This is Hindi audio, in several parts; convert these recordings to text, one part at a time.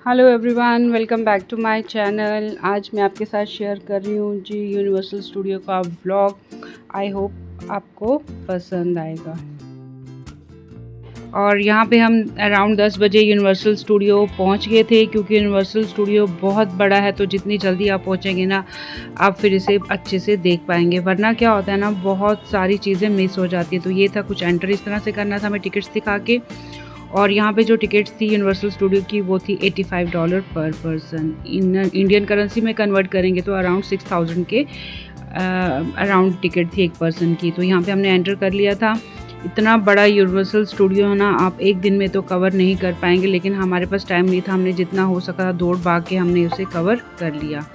Hello everyone, welcome back to my channel. आज मैं आपके साथ शेयर कर रही हूँ जी यूनिवर्सल स्टूडियो का व्लॉग। आई होप आपको पसंद आएगा। और यहाँ पे हम अराउंड 10 बजे यूनिवर्सल स्टूडियो पहुँच गए थे, क्योंकि यूनिवर्सल स्टूडियो बहुत बड़ा है, तो जितनी जल्दी आप पहुँचेंगे ना आप फिर इसे अच्छे से देख पाएंगे। वरना क्या होता है ना, बहुत सारी चीज़ें मिस हो जाती है। तो ये था, कुछ एंटर इस तरह से करना था हमें टिकट्स दिखा के। और यहाँ पे जो टिकट्स थी यूनिवर्सल स्टूडियो की वो थी $85 पर पर्सन। इंडियन करेंसी में कन्वर्ट करेंगे तो अराउंड 6000 के अराउंड टिकट थी एक पर्सन की। तो यहाँ पे हमने एंटर कर लिया था। इतना बड़ा यूनिवर्सल स्टूडियो है ना, आप एक दिन में तो कवर नहीं कर पाएंगे, लेकिन हमारे पास टाइम नहीं था। हमने जितना हो सका दौड़ भाग के हमने उसे कवर कर लिया।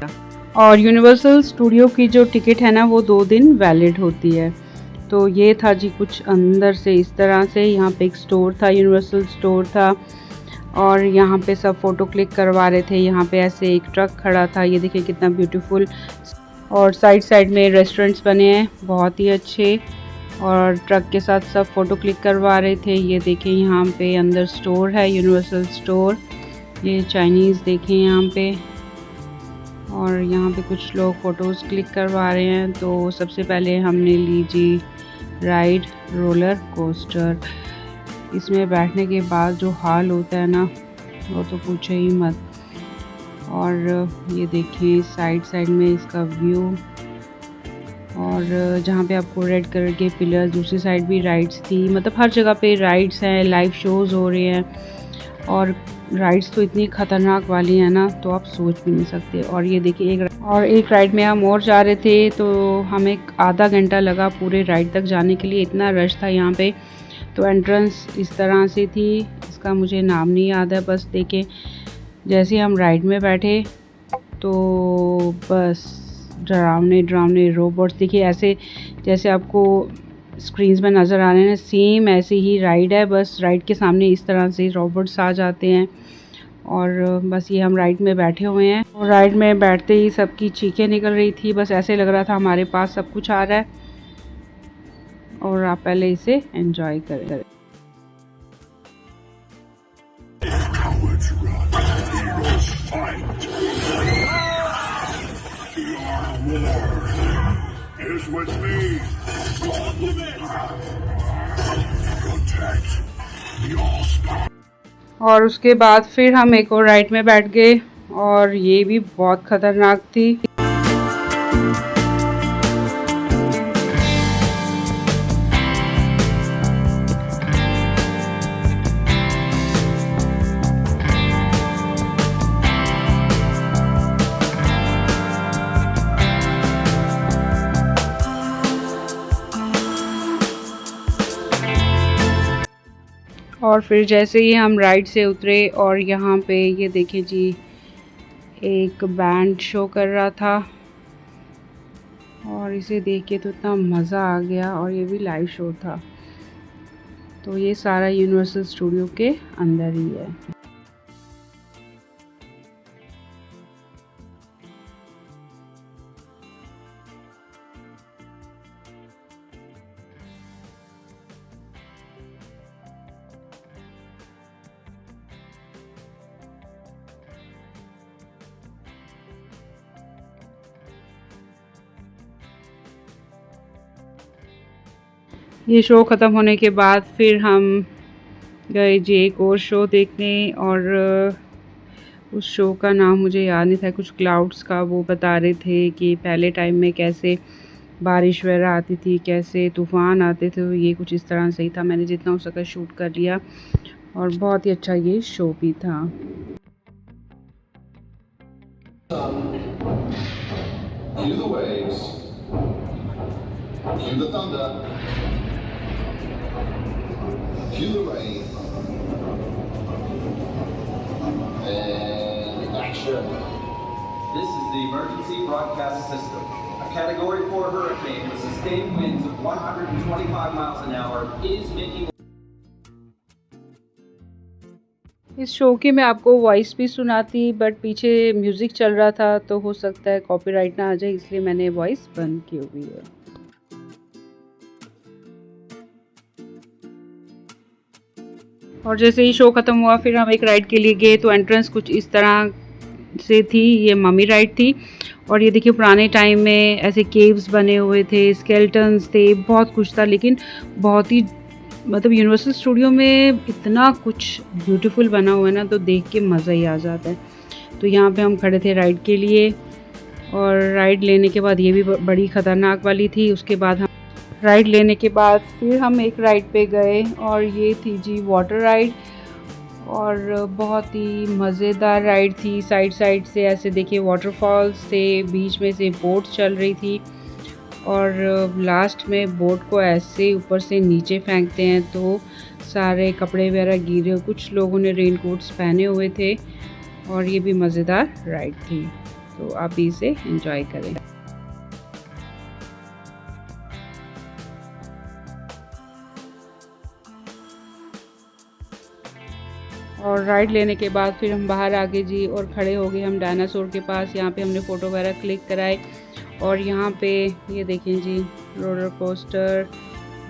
और यूनिवर्सल स्टूडियो की जो टिकट है ना वो 2 दिन वैलिड होती है। तो ये था जी कुछ अंदर से इस तरह से। यहाँ पे एक स्टोर था, यूनिवर्सल स्टोर था, और यहाँ पे सब फ़ोटो क्लिक करवा रहे थे। यहाँ पे ऐसे एक ट्रक खड़ा था, ये देखिए कितना ब्यूटीफुल। और साइड साइड में रेस्टोरेंट्स बने हैं बहुत ही अच्छे, और ट्रक के साथ सब फ़ोटो क्लिक करवा रहे थे। ये देखिए यहाँ पे अंदर स्टोर है, यूनिवर्सल स्टोर। ये चाइनीज़ देखें यहाँ पे, और यहाँ पे कुछ लोग फ़ोटोज़ क्लिक करवा रहे हैं। तो सबसे पहले हमने ली जी राइड रोलर कोस्टर। इसमें बैठने के बाद जो हाल होता है ना वो तो पूछे ही मत। और ये देखिए साइड साइड में इसका व्यू, और जहाँ पे आपको रेड कलर के पिलर्स, दूसरी साइड भी राइड्स थी। मतलब हर जगह पे राइड्स हैं, लाइव शोज़ हो रहे हैं, और राइड्स तो इतनी ख़तरनाक वाली है ना तो आप सोच भी नहीं सकते। और ये देखिए एक राइड में हम और जा रहे थे, तो हमें आधा घंटा लगा पूरे राइड तक जाने के लिए, इतना रश था यहाँ पे। तो एंट्रेंस इस तरह से थी, इसका मुझे नाम नहीं याद है। बस देखें जैसे हम राइड में बैठे तो बस डरावने डरावने रोबोट्स देखिए, ऐसे जैसे आपको स्क्रीन्स में नज़र आ रहे हैं, सेम ऐसे ही राइड है। बस राइड के सामने इस तरह से रोबोट्स आ जाते हैं, और बस ये हम राइड में बैठे हुए हैं। और राइड में बैठते ही सबकी चीखें निकल रही थी। बस ऐसे लग रहा था हमारे पास सब कुछ आ रहा है, और आप पहले इसे एंजॉय करें। और उसके बाद फिर हम एक और राइड में बैठ गए, और ये भी बहुत ख़तरनाक थी। और फिर जैसे ही हम राइड से उतरे, और यहाँ पे ये देखें जी एक बैंड शो कर रहा था, और इसे देख के तो इतना मज़ा आ गया। और ये भी लाइव शो था। तो ये सारा यूनिवर्सल स्टूडियो के अंदर ही है। ये शो ख़त्म होने के बाद फिर हम गए जी एक और शो देखने, और उस शो का नाम मुझे याद नहीं था। कुछ क्लाउड्स का वो बता रहे थे कि पहले टाइम में कैसे बारिश वगैरह आती थी, कैसे तूफ़ान आते थे। तो ये कुछ इस तरह से ही था। मैंने जितना हो सका शूट कर लिया, और बहुत ही अच्छा ये शो भी था। Hear the waves, hear the thunder, hear the rain, and action. This is the emergency broadcast system. A Category 4 hurricane with sustained winds of 125 miles an hour is making. इस शो की मैं आपको वॉइस भी सुनाती, बट पीछे म्यूज़िक चल रहा था, तो हो सकता है कॉपीराइट ना आ जाए, इसलिए मैंने वॉइस बंद की हुई है। और जैसे ही शो ख़त्म हुआ फिर हम एक राइड के लिए गए, तो एंट्रेंस कुछ इस तरह से थी। ये मम्मी राइड थी और ये देखिए पुराने टाइम में ऐसे केव्स बने हुए थे, स्केलेटन्स थे, बहुत कुछ था, लेकिन बहुत ही मतलब यूनिवर्सल स्टूडियो में इतना कुछ ब्यूटीफुल बना हुआ है ना, तो देख के मज़ा ही आ जाता है। तो यहाँ पे हम खड़े थे राइड के लिए और राइड लेने के बाद, ये भी बड़ी ख़तरनाक वाली थी। उसके बाद हम राइड लेने के बाद फिर हम एक राइड पे गए और ये थी जी वाटर राइड, और बहुत ही मज़ेदार राइड थी। साइड साइड से ऐसे देखिए वाटरफॉल्स थे, बीच में से बोट चल रही थी और लास्ट में बोट को ऐसे ऊपर से नीचे फेंकते हैं तो सारे कपड़े वगैरह गिरे। कुछ लोगों ने रेनकोट्स पहने हुए थे और ये भी मज़ेदार राइड थी, तो आप इसे एंजॉय करें। और राइड लेने के बाद फिर हम बाहर आ गए जी और खड़े हो गए हम डायनासोर के पास। यहाँ पे हमने फ़ोटो वगैरह क्लिक कराए और यहाँ पे ये देखें जी रोलर कोस्टर,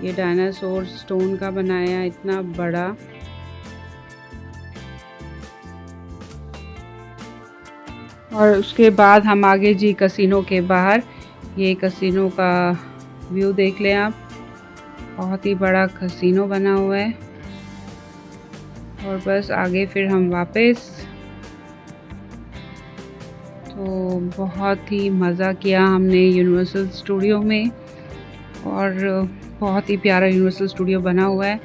ये डायनासोर स्टोन का बनाया इतना बड़ा। और उसके बाद हम आगे जी कसिनो के बाहर, ये कसिनो का व्यू देख लें आप, बहुत ही बड़ा कसिनो बना हुआ है। और बस आगे फिर हम वापस, तो बहुत ही मज़ा किया हमने यूनिवर्सल स्टूडियो में और बहुत ही प्यारा यूनिवर्सल स्टूडियो बना हुआ है,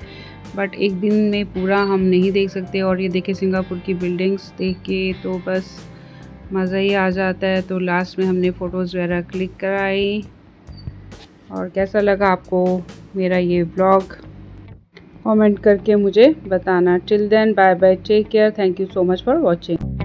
बट एक दिन में पूरा हम नहीं देख सकते। और ये देखिए सिंगापुर की बिल्डिंग्स देख के तो बस मज़ा ही आ जाता है। तो लास्ट में हमने फ़ोटोज़ वगैरह क्लिक कराई। और कैसा लगा आपको मेरा ये व्लॉग, कमेंट करके मुझे बताना। Till then bye bye, take care, thank you so much for watching.